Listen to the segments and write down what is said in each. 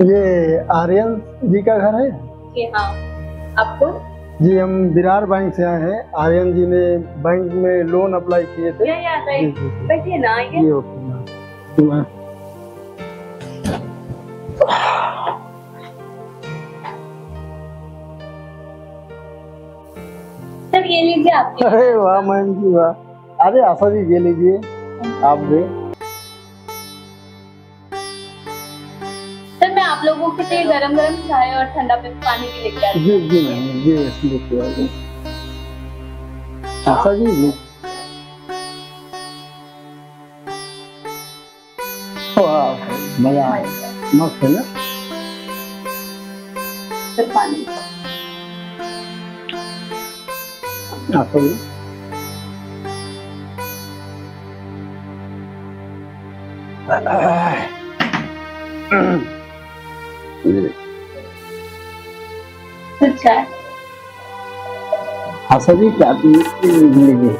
ये आर्यन जी का घर है? जी हाँ। आपको? जी, हम विरार बैंक से आए हैं। आर्यन जी ने बैंक में लोन अप्लाई किए थे। या जी राइट। जी जी बैठिए ना, जी, ये ओके मैम। जी, मैम। सर ये लीजिए आपके। अरे वाह मैम जी वाह। अरे आशा जी ये लीजिए आप भी। सर मैं आप लोगों के लिए गरम गरम चाय और ठंडा पानी भी लेके आती जी जी मैम जी देखिए आशा जी जी। वाह मजा आएगा, मस्त है ना? हूँ। सर पानी। आशा जी सर चाय। आशा जी क्या लीजिए।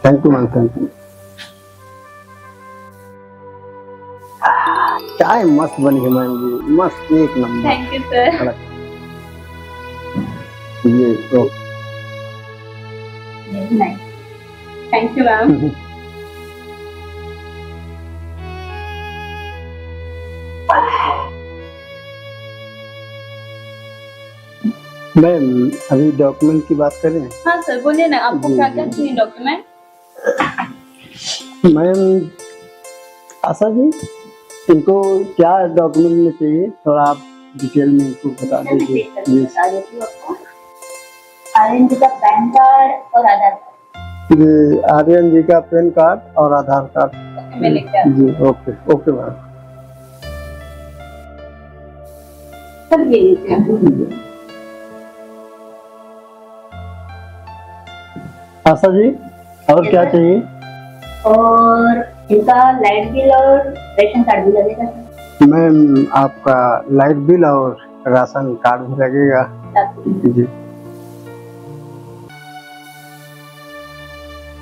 Thank you ma'am, thank you. चाय मस्त बनी है मैम जी, मस्त एक नंबर। Thank you sir. ये तो नहीं, थैंक यू मैम। मैम अभी डॉक्यूमेंट की बात करें। हाँ सर बोलिए ना, आपको जी, क्या क्या जी। चाहिए डॉक्यूमेंट? मैम आशा जी इनको क्या डॉक्यूमेंट में चाहिए, थोड़ा आप डिटेल में इनको बता दीजिए प्लीज। आर्यन जी का पैन कार्ड और आधार कार्ड। जी, आर्यन जी का पैन कार्ड और आधार कार्ड। मैं लेके आती जी ओके ओके मैम। हूँ। सर ये लीजिए। आशा जी और क्या चाहिए? और इनका लाइट बिल और रेशन कार्ड भी लगेगा सर। मैम आपका लाइट बिल और राशन कार्ड भी लगेगा। जी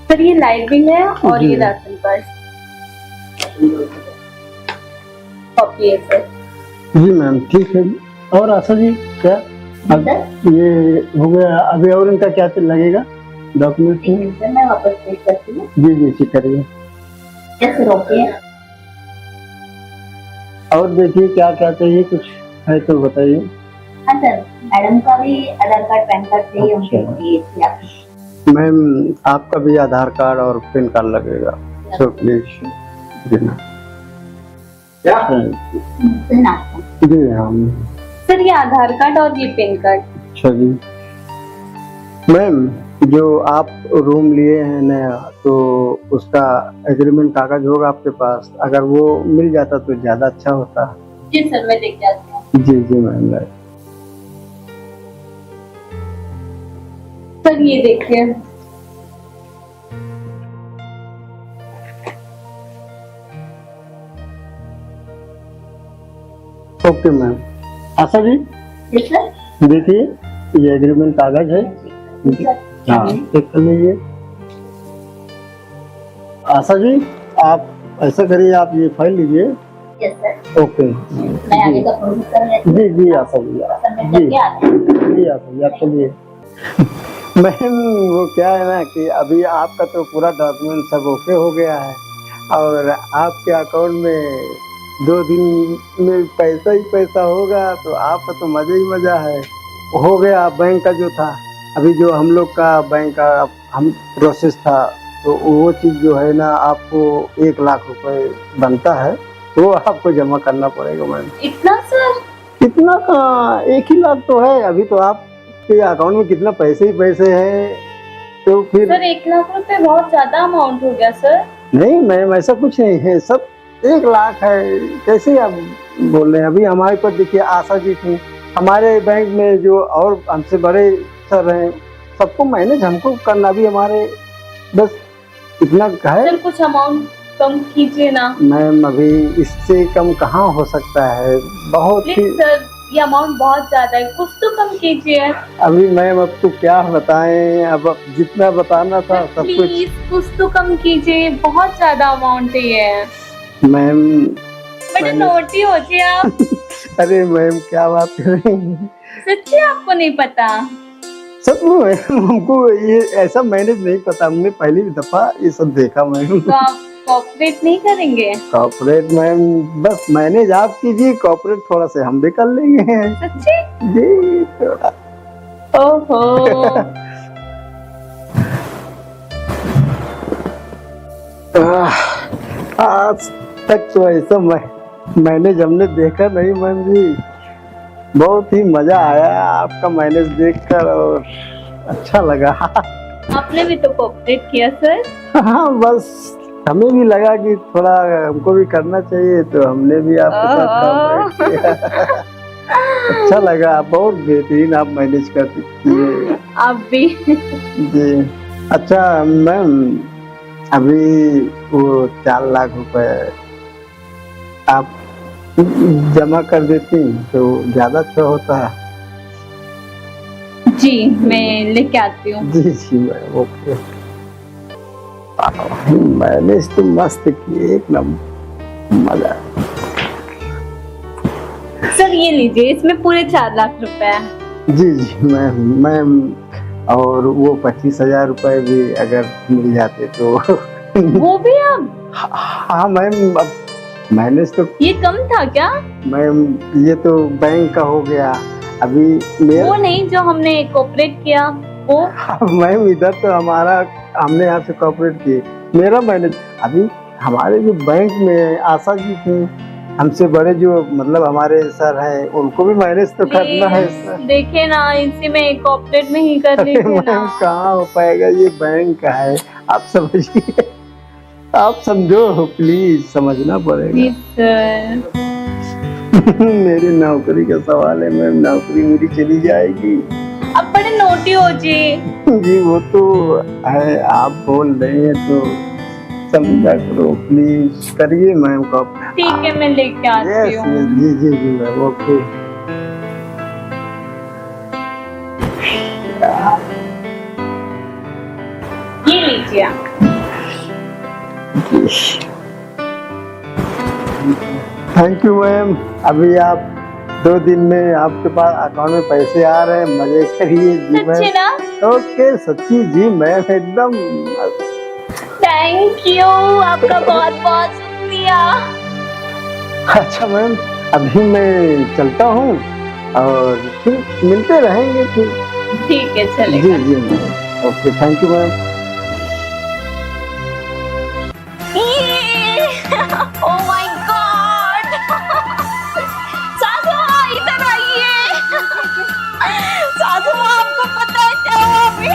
सर ये लाइट बिल है और ये जी। राशन कार्ड कॉपी है सर। जी मैम ठीक है। और आशा जी क्या अब ये हो गया, अभी और इनका क्या लगेगा डॉक्यूमेंट में? सर मैं वापस चेक करती हूँ। जी जी ठीक करिए। Yes okay. और देखिए क्या क्या चाहिए, कुछ है तो बताइए। हाँ सर, मैडम का भी आधार कार्ड पैन कार्ड चाहिए, उनके लिए थी आपकी। मैम आपका भी आधार कार्ड और पैन कार्ड लगेगा, तो प्लीज देना। जी हाँ सर ये आधार कार्ड और ये पैन कार्ड। अच्छा जी। मैम जो आप रूम लिए हैं नया, तो उसका एग्रीमेंट कागज होगा आपके पास, अगर वो मिल जाता तो ज्यादा अच्छा होता। जी सर मैं लेके आती हूँ। जी जी मैम। सर ये देखिए। Okay ma'am. आशा जी जी सर। देखिए ये एग्रीमेंट कागज है। हाँ चेक कर लीजिए। आशा जी आप ऐसा करिए, आप ये फाइल लीजिए। Yes sir. ओके मैं आगे का प्रोसेस कर लेती हूँ। जी जी आशा जी जी जी आशा जी आप चलिए। मैम वो क्या है ना कि अभी आपका तो पूरा डॉक्यूमेंट सब ओके हो गया है, और आपके अकाउंट में 2 दिन में पैसा ही पैसा होगा, तो आपका तो मज़ा ही मज़ा है। हो गया बैंक का जो था, अभी जो हम लोग का बैंक का हम प्रोसेस था, तो वो चीज़ जो है ना आपको 1 लाख रुपए बनता है, वो आपको जमा करना पड़ेगा मैम। इतना सर? कितना कहाँ, 1 ही लाख तो है। अभी तो आपके अकाउंट में कितना पैसे ही पैसे हैं, तो फिर सर 1 लाख रुपए बहुत ज्यादा अमाउंट हो गया सर। नहीं मैम ऐसा कुछ नहीं है, सब 1 लाख है, कैसे आप बोल रहे हैं? अभी हमारे पास देखिए आशा जी थी, हमारे बैंक में जो और हमसे बड़े सर हैं, सबको मैनेज हमको करना भी हमारे बस इतना है। सर कुछ अमाउंट कम कीजिए ना। मैम अभी इससे कम कहाँ हो सकता है, बहुत ही। प्लीज सर ये अमाउंट बहुत ज्यादा है, कुछ तो कम कीजिए। अभी मैम अब तो क्या बताएं, अब जितना बताना था सब कुछ। प्लीज कुछ तो कम कीजिए, बहुत ज्यादा अमाउंट है ये। मैम बड़े मैंने नोटी हो जी आप। अरे मैम क्या बात कर रही हैं? सच्ची आपको नहीं पता? सब मैम हमको ये ऐसा मैनेज नहीं पता, हमने पहली दफा ये सब देखा मैम। तो आप कोऑपरेट नहीं करेंगे? कॉर्पोरेट मैम बस मैनेज आप कीजिए, कॉर्पोरेट थोड़ा से हम भी कर लेंगे। सच्ची? जी थोड़ा। ओहो। आज तक तो ऐसा मैनेज हमने देखा नहीं मैम जी। बहुत ही मजा आया आपका मैनेज देखकर और अच्छा लगा। आपने भी तो कोऑपरेट किया सर। हाँ बस हमें भी लगा कि थोड़ा हमको भी करना चाहिए तो हमने भी आपके साथ कोऑपरेट किया। अच्छा लगा, आप बहुत बेहतरीन आप मैनेज करती किए। आप भी। जी अच्छा मैम, अभी वो 4 लाख रुपए आप जमा कर देती तो ज्यादा अच्छा होता है। जी मैं लेके आती हूँ। जी जी मैम ओके। मैनेज तो मस्त किए, एक नंबर मजा। सर ये लीजिए, इसमें पूरे 4 लाख रुपए हैं। जी जी मैम और वो 25,000 रुपए भी अगर मिल जाते तो। वो भी अब? हाँ मैम अब मैनेज तो ये कम था क्या? मैम ये तो बैंक का हो गया अभी वो मेरा। नहीं जो हमने कोऑपरेट किया वो? मैम इधर तो हमारा हमने यहाँ से कॉपरेट किए, मेरा मैनेज अभी हमारे जो बैंक में आशा जी थे हमसे बड़े, जो मतलब हमारे सर हैं, उनको भी मैनेज तो करना है सर। देखे ना, इसी में कोऑपरेट में ही कर लीजिए मैम ना। कहाँ हो पाएगा, ये बैंक का है आप समझिए, आप समझो प्लीज, समझना पड़ेगा। जी सर। मेरी नौकरी का सवाल है मैम, नौकरी मेरी चली जाएगी। अब बड़े नोटी हो जी। जी वो तो है, आप बोल रहे हैं तो समझा करो प्लीज, करिए मैम को। ठीक है मैं लेके आती हूँ। जी जी जी मैम ओके। ये लीजिए आप। Thank you ma'am. अभी आप 2 दिन में आपके पास अकाउंट में पैसे आ रहे हैं, मजे करिए जी सच्ची मैम। ना? ओके सच्ची जी मैम एकदम। थैंक यू, आपका बहुत बहुत शुक्रिया। अच्छा मैम अभी मैं चलता हूँ और फिर मिलते रहेंगे फिर। ठीक है जी चलेगा। जी ma'am okay thank you ma'am. Oh my God. सासू माँ इधर आइए। सासू माँ आपको पता है क्या हुआ अभी?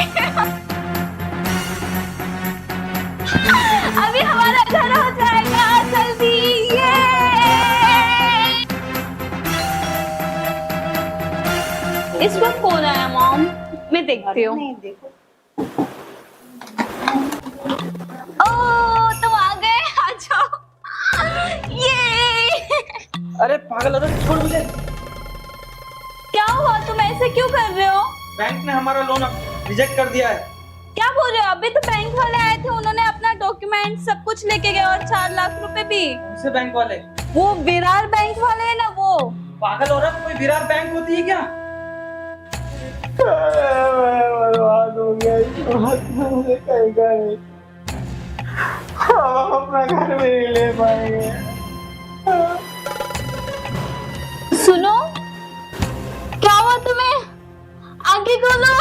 अभी हमारा घर हो जाएगा जल्दी। ये इस वक्त कौन आया मॉम? मैं देखती हूँ। नहीं देखो, ओह तुम आ गए, आ जाओ। ये अरे पागल हो रहा, छोड़ मुझे। क्या हुआ, तुम ऐसे क्यों कर रहे हो? बैंक ने हमारा लोन रिजेक्ट कर दिया है। क्या बोल रहे हो? अभी तो बैंक वाले आए थे, उन्होंने अपना डॉक्यूमेंट सब कुछ लेके गए और 4 लाख रुपए भी। कौन से बैंक वाले? वो विरार बैंक वाले है ना वो। पागल हो रहा, कोई विरार बैंक होती है क्या? बर्बाद हो गया इस बात में, मुझे कहेगा नहीं, हम अपना घर में नहीं ले पाएंगे। सुनो, क्या हुआ तुम्हें? आगे खोलो।